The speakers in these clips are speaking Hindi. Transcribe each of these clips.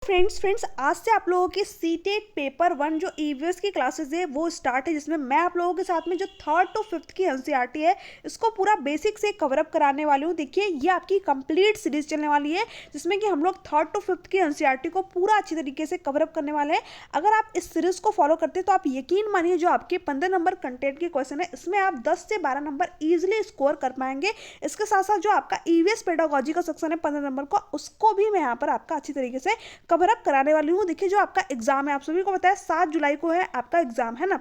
फ्रेंड्स आज से आप लोगों के सीटेट पेपर 1 जो ईवीएस की क्लासेस है वो स्टार्ट है, जिसमें मैं आप लोगों के साथ में जो 3rd to 5th की एनसीईआरटी है इसको पूरा बेसिक से कवर अप कराने वाली हूँ। देखिए ये आपकी कंप्लीट सीरीज चलने वाली है, जिसमें कि हम लोग 3rd to 5th की एनसीईआरटी को पूरा अच्छी तरीके से कवर अप करने वाले हैं। अगर आप इस सीरीज को फॉलो करते हैं तो आप यकीन मानिए जो आपके 15 नंबर कंटेंट के क्वेश्चन है इसमें आप 10 से 12 नंबर ईजिली स्कोर कर पाएंगे। इसके साथ साथ जो आपका ईवीएस पेडागोजी का सेक्शन है 15 नंबर का, उसको भी मैं यहाँ पर आपका अच्छी तरीके से कवर अप कराने वाली हूँ। देखिए जो आपका एग्जाम है, आप सभी को पता है 7 जुलाई को है आपका एग्जाम, है ना।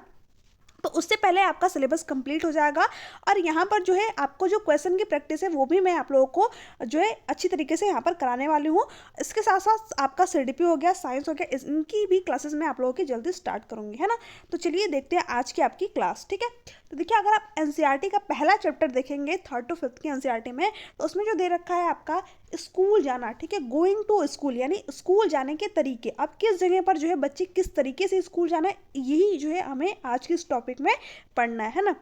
तो उससे पहले आपका सिलेबस कंप्लीट हो जाएगा और यहाँ पर जो है आपको जो क्वेश्चन की प्रैक्टिस है वो भी मैं आप लोगों को जो है अच्छी तरीके से यहाँ पर कराने वाली हूँ। इसके साथ साथ आपका सीडीपी हो गया, साइंस हो गया, इनकी भी क्लासेस मैं आप लोगों की जल्दी स्टार्ट करूँगी, है ना। तो चलिए देखते हैं आज की आपकी क्लास, ठीक है। तो देखिए अगर आप एनसीईआरटी का पहला चैप्टर देखेंगे 3rd to 5th की एनसीईआरटी में, तो उसमें जो दे रखा है आपका स्कूल जाना, ठीक है, गोइंग टू स्कूल यानी स्कूल जाने के तरीके। अब किस जगह पर जो है बच्चे किस तरीके से स्कूल जाना है, यही जो है हमें आज के इस टॉपिक में पढ़ना है ना।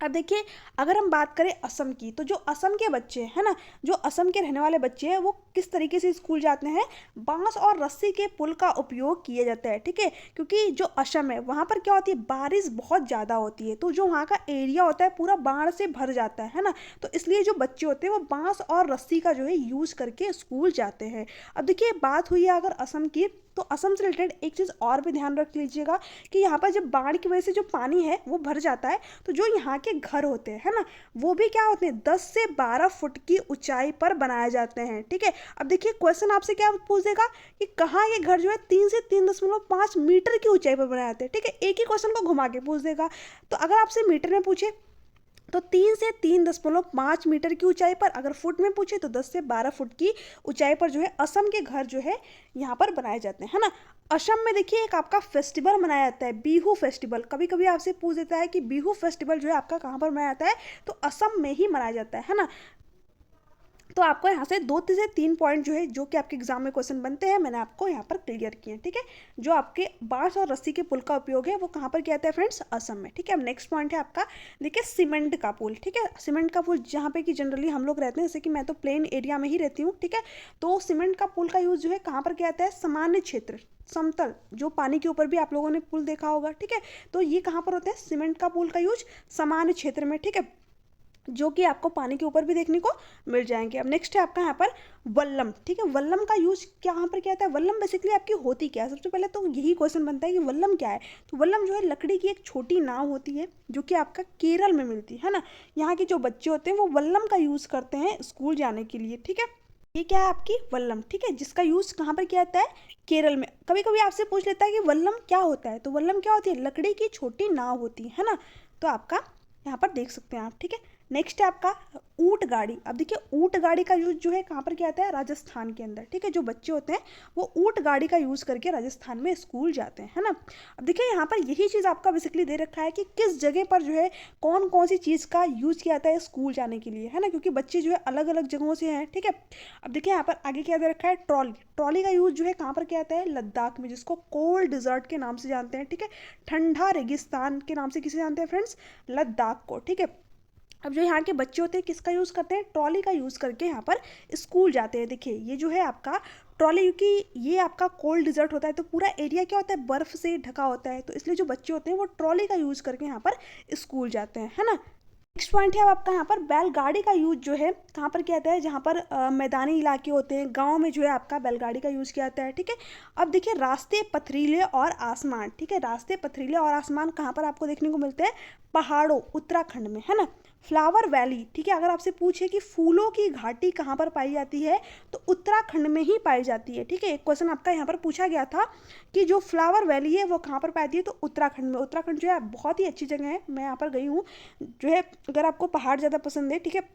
अब देखिए अगर हम बात करें असम की, तो जो असम के बच्चे हैं ना, जो असम के रहने वाले बच्चे हैं वो किस तरीके से स्कूल जाते हैं, बांस और रस्सी के पुल का उपयोग किया जाता है, ठीक है। क्योंकि जो असम है वहाँ पर क्या होती है, बारिश बहुत ज़्यादा होती है, तो जो वहाँ का एरिया होता है पूरा बाढ़ से भर जाता है ना। तो इसलिए जो बच्चे होते हैं वो बांस और रस्सी का जो है यूज़ करके स्कूल जाते हैं। अब देखिए बात हुई है अगर असम की, तो असम से रिलेटेड एक चीज़ और भी ध्यान रख लीजिएगा कि यहाँ पर जब बाढ़ की वजह से जो पानी है वो भर जाता है, तो जो यहाँ के घर होते हैं, है ना, वो भी क्या होते हैं 10 से 12 फुट की ऊंचाई पर बनाए जाते हैं, ठीक है। अब देखिए क्वेश्चन आपसे क्या पूछ देगा कि कहाँ ये घर जो है 3 से 3.5 मीटर की ऊंचाई पर बनाए जाते हैं, ठीक है। एक ही क्वेश्चन को घुमा के पूछ देगा। तो अगर आपसे मीटर में पूछे तो 3 से 3.5 मीटर की ऊंचाई पर, अगर फुट में पूछे तो 10 से 12 फुट की ऊंचाई पर जो है असम के घर जो है यहाँ पर बनाए जाते हैं, है ना। असम में देखिए एक आपका फेस्टिवल मनाया जाता है, बिहू फेस्टिवल। कभी कभी आपसे पूछ देता है कि बिहू फेस्टिवल जो है आपका कहाँ पर मनाया जाता है, तो असम में ही मनाया जाता है ना। तो आपको यहाँ से 2 से 3 पॉइंट जो है जो कि आपके एग्जाम में क्वेश्चन बनते हैं मैंने आपको यहाँ पर क्लियर किए हैं, ठीक है। जो आपके बांस और रस्सी के पुल का उपयोग है वो कहाँ पर किया जाता है फ्रेंड्स, असम में, ठीक है। अब नेक्स्ट पॉइंट है आपका, देखिए सीमेंट का पुल, ठीक है। सीमेंट का पुल जहाँ पे कि जनरली हम लोग रहते हैं, जैसे कि मैं तो प्लेन एरिया में ही रहती हूँ, ठीक है। तो सीमेंट का पुल का यूज़ जो है कहाँ पर किया जाता है, सामान्य क्षेत्र, समतल, जो पानी के ऊपर भी आप लोगों ने पुल देखा होगा, ठीक है। तो ये कहाँ पर होता है, सीमेंट का पुल का यूज सामान्य क्षेत्र में, ठीक है, जो कि आपको पानी के ऊपर भी देखने को मिल जाएंगे। अब नेक्स्ट है आपका यहाँ पर वल्लम, ठीक है। वल्लम का यूज क्या यहाँ पर क्या होता है, वल्लम बेसिकली आपकी होती क्या है, सबसे पहले तो यही क्वेश्चन बनता है कि वल्लम क्या है। तो वल्लम जो है लकड़ी की एक छोटी नाव होती है जो कि आपका केरल में मिलती है ना। यहाँ के जो बच्चे होते हैं वो वल्लम का यूज करते हैं स्कूल जाने के लिए, ठीक है। ये क्या है आपकी वल्लम, ठीक है, जिसका यूज कहाँ पर किया जाता है, केरल में। कभी कभी आपसे पूछ लेता है कि वल्लम क्या होता है, तो वल्लम क्या होती है, लकड़ी की छोटी नाव होती है ना। तो आपका यहाँ पर देख सकते हैं आप, ठीक है। नेक्स्ट है आपका ऊंट गाड़ी। अब देखिए ऊंट गाड़ी का यूज जो है कहाँ पर किया जाता है, राजस्थान के अंदर, ठीक है। जो बच्चे होते हैं वो ऊंट गाड़ी का यूज करके राजस्थान में स्कूल जाते हैं, है ना। अब देखिए यहाँ पर यही चीज़ आपका बेसिकली दे रखा है कि किस जगह पर जो है कौन कौन सी चीज़ का यूज किया जाता है स्कूल जाने के लिए, है ना, क्योंकि बच्चे जो है अलग अलग जगहों से हैं, ठीक है। अब देखिए यहाँ पर आगे क्या दे रखा है, ट्रॉली। ट्रॉली का यूज जो है कहाँ पर किया जाता है, लद्दाख में, जिसको कोल्ड डिजर्ट के नाम से जानते हैं, ठीक है। ठंडा रेगिस्तान के नाम से किसे जानते हैं फ्रेंड्स, लद्दाख को, ठीक है। अब जो यहाँ के बच्चे होते हैं किसका यूज़ करते हैं, ट्रॉली का यूज़ करके यहाँ पर स्कूल जाते हैं। देखिए ये जो है आपका ट्रॉली, क्योंकि ये आपका कोल्ड डिजर्ट होता है तो पूरा एरिया क्या होता है, बर्फ़ से ढका होता है, तो इसलिए जो बच्चे होते हैं वो ट्रॉली का यूज़ करके यहाँ पर स्कूल जाते हैं, है ना। नेक्स्ट पॉइंट है अब आपका यहाँ पर बैलगाड़ी का यूज जो है कहाँ पर किया जाता है, जहाँ पर मैदानी इलाके होते हैं, गांव में जो है आपका बैलगाड़ी का यूज़ किया जाता है, ठीक है। अब देखिए रास्ते पथरीले और आसमान, ठीक है, रास्ते पथरीले और आसमान कहाँ पर आपको देखने को मिलते हैं, पहाड़ों, उत्तराखंड में, है ना। फ्लावर वैली, ठीक है, अगर आपसे पूछे कि फूलों की घाटी कहाँ पर पाई जाती है, तो उत्तराखंड में ही पाई जाती है, ठीक है। एक क्वेश्चन आपका यहाँ पर पूछा गया था कि जो फ्लावर वैली है वो कहाँ पर पाई जाती है, तो उत्तराखंड में। उत्तराखंड जो है बहुत ही अच्छी जगह है, मैं यहाँ पर गई हूँ, जो है अगर आपको पहाड़ ज़्यादा पसंद है, ठीक है,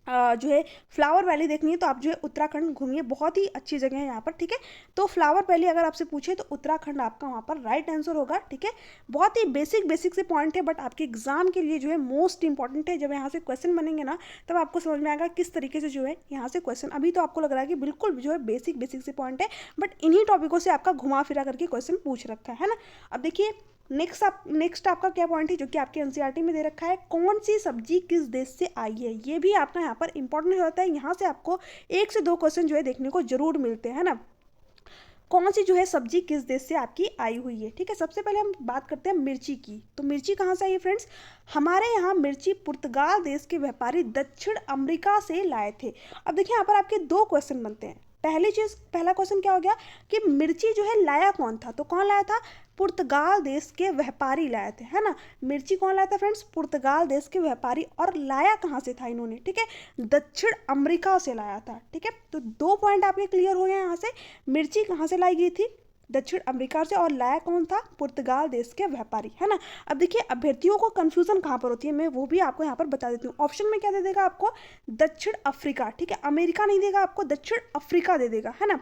जो है फ्लावर वैली देखनी है तो आप जो है उत्तराखंड घूमिए, बहुत ही अच्छी जगह है यहाँ पर, ठीक है। तो फ्लावर वैली अगर आपसे पूछे तो उत्तराखंड आपका वहाँ पर राइट आंसर होगा, ठीक है। बहुत ही बेसिक से पॉइंट है, बट आपके एग्जाम के लिए जो है मोस्ट इंपॉर्टेंट है। जब यहाँ से क्वेश्चन बनेंगे ना तब आपको समझ में आएगा किस तरीके से जो है यहाँ से क्वेश्चन, अभी तो आपको लग रहा है कि बिल्कुल जो है बेसिक से पॉइंट है, बट इन्हीं टॉपिकों से आपका घुमा फिरा करके क्वेश्चन पूछ रखा है ना। अब देखिए नेक्स्ट आपका क्या पॉइंट है जो कि आपके एनसीईआरटी में दे रखा है, कौन सी सब्जी किस देश से आई है। ये भी आपका यहाँ पर इंपॉर्टेंट होता है, यहाँ से आपको 1 से 2 क्वेश्चन जो है देखने को जरूर मिलते हैं ना। कौन सी जो है सब्जी किस देश से आपकी आई हुई है। ठीक है, सबसे पहले हम बात करते हैं मिर्ची की। तो मिर्ची कहाँ से आई है फ्रेंड्स? हमारे यहाँ मिर्ची पुर्तगाल देश के व्यापारी दक्षिण अमेरिका से लाए थे। अब देखिए यहाँ पर आपके दो क्वेश्चन बनते हैं। पहला क्वेश्चन क्या हो गया कि मिर्ची जो है लाया कौन था? तो कौन लाया था? पुर्तगाल देश के व्यापारी लाए थे, है ना। मिर्ची कौन लाया था फ्रेंड्स? पुर्तगाल देश के व्यापारी। और लाया कहाँ से था इन्होंने? ठीक है, दक्षिण अमेरिका से लाया था। ठीक है, तो 2 पॉइंट आपके क्लियर हो गए यहाँ से। मिर्ची कहाँ से लाई गई थी? दक्षिण अमेरिका से। और लाया कौन था? पुर्तगाल देश के व्यापारी, है ना। अब देखिए अभ्यर्थियों को कंफ्यूजन कहाँ पर होती है, मैं वो भी आपको यहाँ पर बता देती हूँ। ऑप्शन में क्या दे देगा आपको? दक्षिण अफ्रीका। ठीक है, अमेरिका नहीं देगा आपको, दक्षिण अफ्रीका दे देगा, है ना।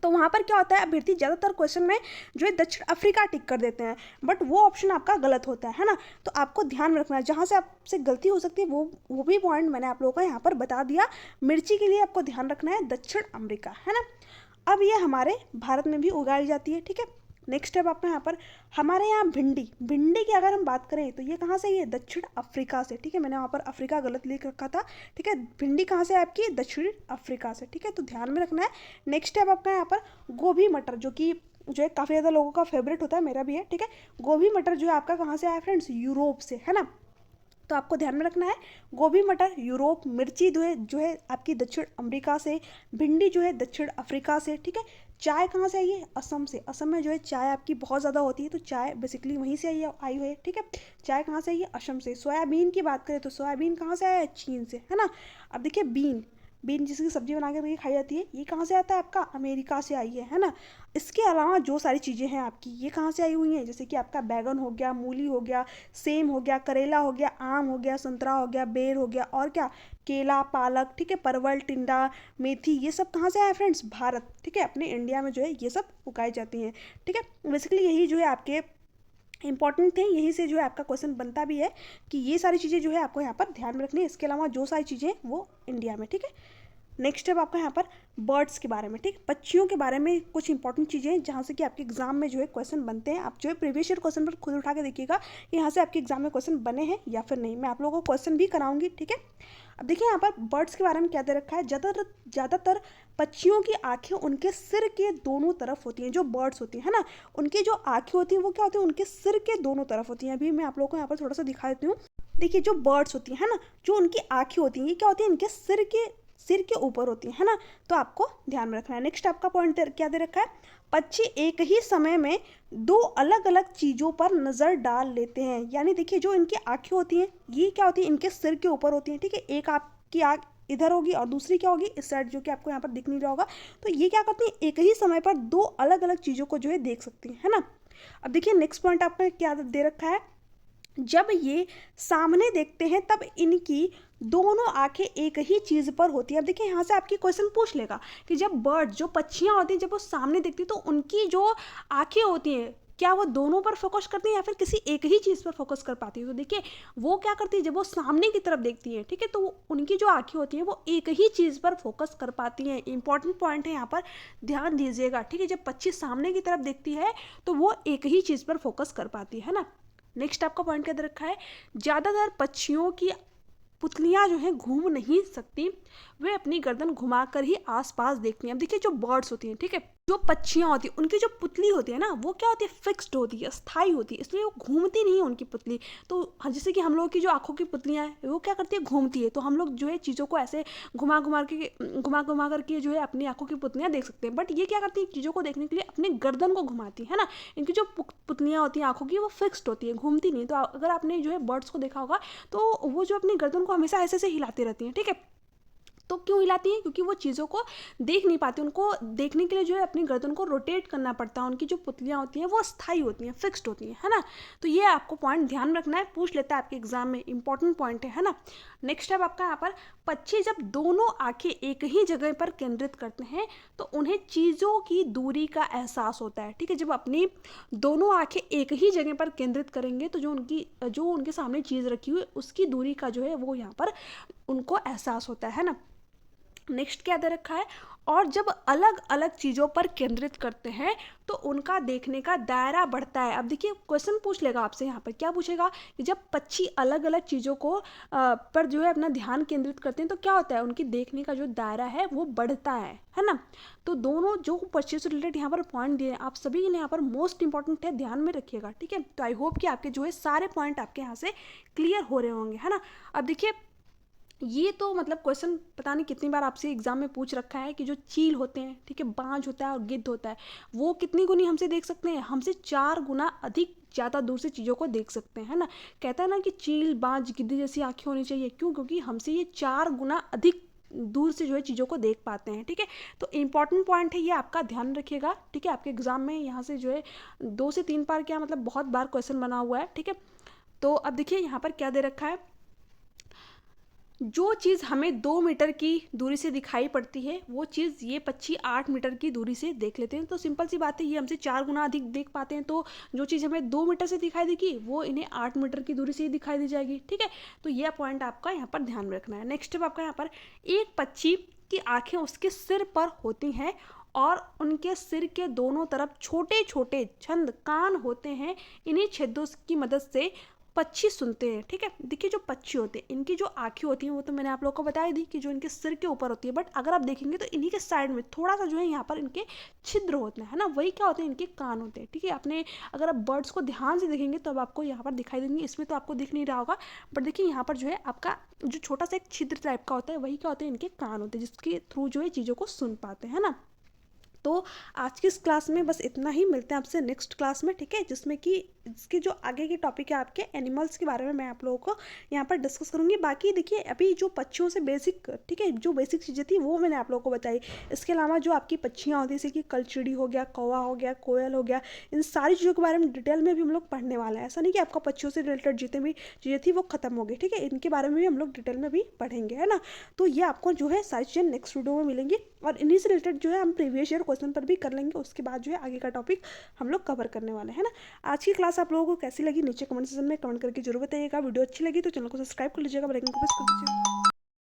तो वहाँ पर क्या होता है, अभ्यर्थी ज़्यादातर क्वेश्चन में जो है दक्षिण अफ्रीका टिक कर देते हैं, बट वो ऑप्शन आपका गलत होता है ना। तो आपको ध्यान में रखना है, जहाँ से आपसे गलती हो सकती है वो भी पॉइंट मैंने आप लोगों को यहाँ पर बता दिया। मिर्ची के लिए आपको ध्यान रखना है दक्षिण अमेरिका, है ना। अब ये हमारे भारत में भी उगाई जाती है। ठीक है, नेक्स्ट है आपका यहाँ पर हमारे यहाँ भिंडी की अगर हम बात करें तो ये कहाँ से? ये दक्षिण अफ्रीका से। ठीक है, मैंने वहाँ पर अफ्रीका गलत लिख रखा था। ठीक है, भिंडी कहाँ से है आपकी? दक्षिण अफ्रीका से। ठीक है, तो ध्यान में रखना है। नेक्स्ट है आपका यहाँ पर गोभी मटर, जो है काफ़ी ज़्यादा लोगों का फेवरेट होता है, मेरा भी है। ठीक है, गोभी मटर जो है आपका कहाँ से आया फ्रेंड्स? यूरोप से, है ना। तो आपको ध्यान में रखना है गोभी मटर यूरोप, मिर्ची जो है आपकी दक्षिण अमेरिका से, भिंडी जो है दक्षिण अफ्रीका से। ठीक है, चाय कहाँ से आई है? असम से। असम में जो है चाय आपकी बहुत ज़्यादा होती है, तो चाय बेसिकली वहीं से आई हुई है। ठीक है, चाय कहाँ से आई है? असम से। सोयाबीन की बात करें तो सोयाबीन कहाँ से आया है? चीन से, है ना। अब देखिए बीन जिसकी सब्जी बना कर खाई जाती है, ये कहाँ से आता है आपका? अमेरिका से आई है ना। इसके अलावा जो सारी चीज़ें हैं आपकी, ये कहाँ से आई हुई हैं? जैसे कि आपका बैगन हो गया, मूली हो गया, सेम हो गया, करेला हो गया, आम हो गया, संतरा हो गया, बेर हो गया, और क्या? केला, पालक, ठीक है, परवल, टिंडा, मेथी, ये सब कहाँ से आया फ्रेंड्स? भारत। ठीक है, अपने इंडिया में जो है ये सब उगाई जाती हैं। ठीक है, बेसिकली यही जो है आपके इंपॉर्टेंट थे, यहीं से जो है आपका क्वेश्चन बनता भी है कि ये सारी चीज़ें जो है आपको यहाँ पर ध्यान में रखनी है। इसके अलावा जो सारी चीज़ें वो इंडिया में। ठीक है, नेक्स्ट है आपका यहाँ पर बर्ड्स के बारे में। ठीक, पक्षियों के बारे में कुछ इंपॉर्टेंट चीज़ें हैं जहाँ से कि आपके एग्जाम में जो है क्वेश्चन बनते हैं। आप जो है प्रीवियस ईयर क्वेश्चन पर खुद उठा के देखिएगा कि यहाँ से आपके एग्जाम में क्वेश्चन बने हैं या फिर नहीं। मैं आप लोगों को क्वेश्चन भी कराऊंगी। ठीक है, अब देखिए यहाँ पर बर्ड्स के बारे में क्या दे रखा है। ज़्यादातर पक्षियों की आंखें उनके सिर के दोनों तरफ होती हैं। जो बर्ड्स होती हैं, है ना, उनकी जो आंखें होती हैं वो क्या होती हैं? उनके सिर के दोनों तरफ होती हैं। अभी मैं आप लोगों को यहाँ पर थोड़ा सा दिखा देती हूँ। देखिए जो बर्ड्स होती हैं, है ना, जो उनकी आंखें होती हैं ये क्या होती है? इनके सिर के ऊपर होती है ना। तो आपको ध्यान में रखना है। नेक्स्ट आपका पॉइंट क्या दे रखा है? पक्षी एक ही समय में 2 अलग अलग चीज़ों पर नज़र डाल लेते हैं। यानी देखिए जो इनकी आंखें होती हैं ये क्या होती है? इनके सिर के ऊपर होती हैं। ठीक है, एक आपकी आँख इधर होगी और दूसरी क्या होगी? इस साइड, जो कि आपको यहाँ पर दिख नहीं रहा होगा। तो ये क्या करती हैं? एक ही समय पर 2 अलग अलग चीज़ों को जो है देख सकती हैं, है ना। अब देखिए नेक्स्ट पॉइंट आपका क्या दे रखा है। जब ये सामने देखते हैं तब इनकी दोनों आंखें एक ही चीज़ पर होती है। अब देखिए यहाँ से आपकी क्वेश्चन पूछ लेगा कि जब बर्ड, जो पक्षियाँ होती हैं, जब वो सामने देखती है तो उनकी जो आंखें होती हैं क्या वो दोनों पर फोकस करती हैं या फिर किसी एक ही चीज़ पर फोकस कर पाती है? तो देखिए वो क्या करती है, जब वो सामने की तरफ देखती है, ठीक है, तो उनकी जो आंखें होती हैं वो एक ही चीज़ पर फोकस कर पाती हैं। इंपॉर्टेंट पॉइंट है यहाँ पर, ध्यान दीजिएगा। ठीक है, जब पक्षी सामने की तरफ देखती है तो वो एक ही चीज़ पर फोकस कर पाती है ना। नेक्स्ट आपका पॉइंट क्या दे रखा है? ज़्यादातर पक्षियों की पुतलियाँ जो हैं घूम नहीं सकती, वे अपनी गर्दन घुमाकर ही आसपास देखती हैं। अब देखिए जो बर्ड्स होती हैं, ठीक है, जो पक्षियाँ होती हैं, उनकी जो पुतली होती है ना वो क्या होती है? फिक्स्ड होती है, स्थायी होती है, इसलिए वो घूमती नहीं है उनकी पुतली। तो जैसे कि हम लोगों की जो आंखों की पुतलियाँ हैं वो क्या करती है? घूमती है। तो हम लोग जो है चीज़ों को ऐसे घुमा घुमा करके जो है अपनी आंखों की पुतलियाँ देख सकते हैं। बट ये क्या करती है? चीज़ों को देखने के लिए अपनी गर्दन को घुमाती है ना। इनकी जो पुतलियाँ होती हैं आंखों की वो फिक्स्ड होती है, घूमती नहीं। तो अगर आपने जो है बर्ड्स को देखा होगा तो वो जो अपनी गर्दन को हमेशा ऐसे हिलाती रहती हैं। ठीक है, तो क्यों हिलाती हैं? क्योंकि वो चीज़ों को देख नहीं पाती, उनको देखने के लिए जो है अपनी गर्दन को रोटेट करना पड़ता है। उनकी जो पुतलियाँ होती हैं वो स्थायी होती हैं, फिक्स्ड होती हैं, है ना। तो ये आपको पॉइंट ध्यान रखना है, पूछ लेता है आपके एग्जाम में, इंपॉर्टेंट पॉइंट है ना। नेक्स्ट है आपका यहाँ पर, पक्षी जब दोनों आंखें एक ही जगह पर केंद्रित करते हैं तो उन्हें चीज़ों की दूरी का एहसास होता है। ठीक है, जब अपनी दोनों आंखें एक ही जगह पर केंद्रित करेंगे तो जो उनके सामने चीज़ रखी हुई उसकी दूरी का जो है वो यहाँ पर उनको एहसास होता है ना। नेक्स्ट क्या दे रखा है, और जब अलग अलग चीज़ों पर केंद्रित करते हैं तो उनका देखने का दायरा बढ़ता है। अब देखिए क्वेश्चन पूछ लेगा आपसे, यहाँ पर क्या पूछेगा कि जब पक्षी अलग अलग चीज़ों को पर जो है अपना ध्यान केंद्रित करते हैं तो क्या होता है, उनकी देखने का जो दायरा है वो बढ़ता है ना। तो दोनों जो पक्षियों से रिलेटेड यहाँ पर पॉइंट दिए हैं आप सभी ने यहाँ पर मोस्ट इंपॉर्टेंट है, ध्यान में रखिएगा, ठीक है। तो आई होप कि आपके जो है सारे पॉइंट आपके यहाँ से क्लियर हो रहे होंगे, है ना। अब देखिए ये तो मतलब क्वेश्चन पता नहीं कितनी बार आपसे एग्जाम में पूछ रखा है कि जो चील होते हैं, ठीक है, बाज होता है और गिद्ध होता है, वो कितनी गुनी हमसे देख सकते हैं, हमसे 4 गुना अधिक ज़्यादा दूर से चीज़ों को देख सकते हैं, है ना। कहता है ना कि चील बाज गिद्ध जैसी आंखें होनी चाहिए, क्यों, क्योंकि हमसे ये 4 गुना अधिक दूर से जो है चीज़ों को देख पाते हैं, ठीक है। तो इंपॉर्टेंट पॉइंट है ये, आपका ध्यान रखिएगा, ठीक है। आपके एग्जाम में यहाँ से जो है 2 से 3 बार क्या मतलब बहुत बार क्वेश्चन बना हुआ है, ठीक है। तो अब देखिए यहाँ पर क्या दे रखा है, जो चीज़ हमें 2 मीटर की दूरी से दिखाई पड़ती है वो चीज़ ये पक्षी 8 मीटर की दूरी से देख लेते हैं। तो सिंपल सी बात है, ये हमसे 4 गुना अधिक देख पाते हैं, तो जो चीज़ हमें 2 मीटर से दिखाई देगी वो इन्हें 8 मीटर की दूरी से ही दिखाई दी जाएगी, ठीक है। तो यह पॉइंट आपका यहाँ पर ध्यान में रखना है। नेक्स्ट स्टेप आपका यहाँ पर, एक पक्षी की आंखें उसके सिर पर होती हैं और उनके सिर के दोनों तरफ छोटे छोटे छंद कान होते हैं, इन्हीं छेदों की मदद से पक्षी सुनते हैं, ठीक है। देखिए जो पक्षी होते हैं इनकी जो आंखें होती हैं वो तो मैंने आप लोगों को बता ही दी कि जो इनके सिर के ऊपर होती है, बट अगर आप देखेंगे तो इन्हीं के साइड में थोड़ा सा जो है यहाँ पर इनके छिद्र होते हैं, है ना, वही क्या होते हैं, इनके कान होते हैं, ठीक है। आपने अगर आप बर्ड्स को ध्यान से देखेंगे तो अब आपको यहाँ पर दिखाई देंगे, इसमें तो आपको दिख नहीं रहा होगा, बट देखिए यहाँ पर जो है आपका जो छोटा सा एक छिद्र टाइप का होता है वही क्या होते हैं, इनके कान होते हैं, जिसके थ्रू जो है चीज़ों को सुन पाते हैं, है ना। तो आज की इस क्लास में बस इतना ही, मिलते हैं आपसे नेक्स्ट क्लास में, ठीक है, जिसमें कि इसकी जो आगे की टॉपिक है आपके एनिमल्स के बारे में मैं आप लोगों को यहाँ पर डिस्कस करूँगी। बाकी देखिए अभी जो पक्षियों से बेसिक, ठीक है, जो बेसिक चीज़ें थी वो मैंने आप लोगों को बताई। इसके अलावा जो आपकी पक्षियाँ होती हैं जैसे कि कलचिड़ी हो गया, कौवा हो गया, कोयल हो गया, इन सारी चीज़ों के बारे में डिटेल में भी हम लोग पढ़ने वाले हैं। ऐसा नहीं कि आपका पक्षियों से रिलेटेड जितने भी चीज़ें थी वो खत्म हो गई, ठीक है, इनके बारे में भी हम लोग डिटेल में भी पढ़ेंगे, है ना। तो ये आपको जो है सारी चीज़ें नेक्स्ट वीडियो में मिलेंगी, और इन्हीं से रिलेटेड जो है हम प्रीवियस ईयर क्वेश्चन पर भी कर लेंगे, उसके बाद जो है आगे का टॉपिक हम लोग कवर करने वाले हैं ना। आज की क्लास आप लोगों को कैसी लगी नीचे कमेंट सेक्शन में कमेंट करके जरूर बताइएगा। वीडियो अच्छी लगी तो चैनल को सब्सक्राइब कर लीजिएगा, बेल आइकन को प्रेस कर दीजिएगा।